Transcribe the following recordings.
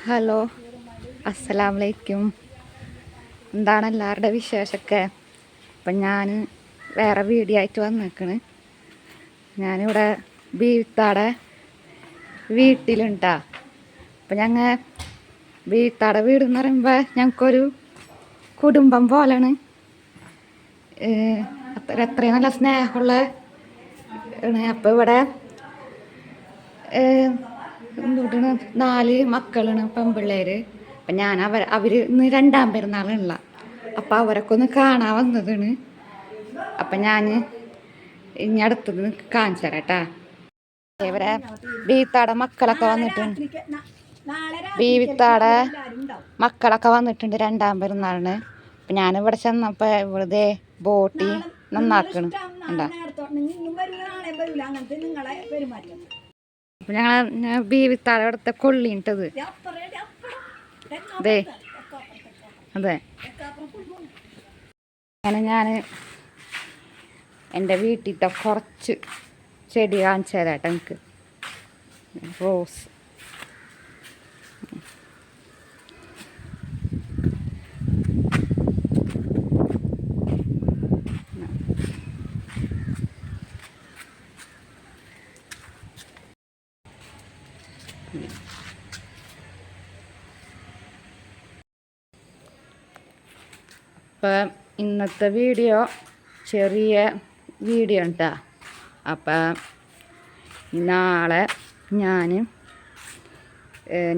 Hello, അസ്സലാമു അലൈക്കും. എന്താണ് എല്ലാവരുടെ വിശേഷമൊക്കെ? അപ്പം ഞാൻ വേറെ വീഡിയോ ആയിട്ട് വന്നിരിക്കണ്. ഞാനിവിടെ ബീവിത്താടെ വീട്ടിലുണ്ടാ. അപ്പം ഞങ്ങൾ ബീവിത്താടെ വീട് എന്ന് പറയുമ്പോൾ ഞങ്ങൾക്കൊരു കുടുംബം പോലെയാണ്. അത്രയും നല്ല സ്നേഹമുള്ള. അപ്പം ഇവിടെ എന്തുകൊണ്ടാണ് 4 മക്കളാണ്, പെൺപിള്ളേർ. അപ്പം ഞാൻ അവർ ഇന്ന് 2ാം പെരുന്നാളുള്ള. അപ്പം അവരൊക്കെ ഒന്ന് കാണാൻ വന്നതാണ്. അപ്പം ഞാൻ ഇനി അടുത്തത് കാണിച്ചു തരാം കേട്ടാ. ഇവരെ ബീവിത്താടെ മക്കളൊക്കെ വന്നിട്ടുണ്ട്. ബീവിത്താടെ മക്കളൊക്കെ വന്നിട്ടുണ്ട് 2ാം പെരുന്നാളിന്. അപ്പം ഞാനിവിടെ ചെന്നപ്പോൾ ഇവിടുത്തെ ബോട്ടി നന്നാക്കണം ഉണ്ടാ. അപ്പം ഞങ്ങൾ ബീവിത്താടെ അവിടുത്തെ കൊള്ളിയിട്ടത് അതെ അതെ. അങ്ങനെ ഞാൻ എൻ്റെ വീട്ടിലത്തെ കുറച്ച് ചെടി കാണിച്ചു തരാം കേട്ടോ. എനിക്ക് റോസ് അപ്പം ഇന്നത്തെ വീഡിയോ ചെറിയ വീഡിയോ ഉണ്ടാ. അപ്പം നാളെ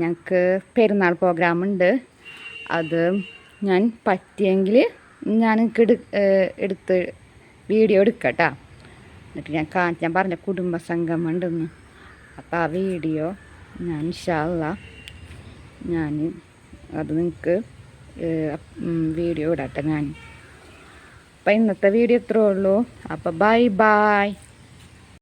ഞങ്ങൾക്ക് പെരുന്നാൾ പ്രോഗ്രാമുണ്ട്. അത് ഞാൻ പറ്റിയെങ്കിൽ ഞാൻ എടുത്ത് വീഡിയോ എടുക്കാം കേട്ടോ. എന്നിട്ട് ഞാൻ പറഞ്ഞ കുടുംബസംഗമം ഉണ്ടെന്ന്. അപ്പം ആ വീഡിയോ ഞാൻ ഇൻഷാ അല്ലാഹ് ഞാൻ അത് നിങ്ങൾക്ക് വീഡിയോ ഇടട്ടെ ഞാൻ. അപ്പം ഇന്നത്തെ വീഡിയോ ഇത്രേ ഉള്ളൂ. അപ്പം ബൈ ബൈ.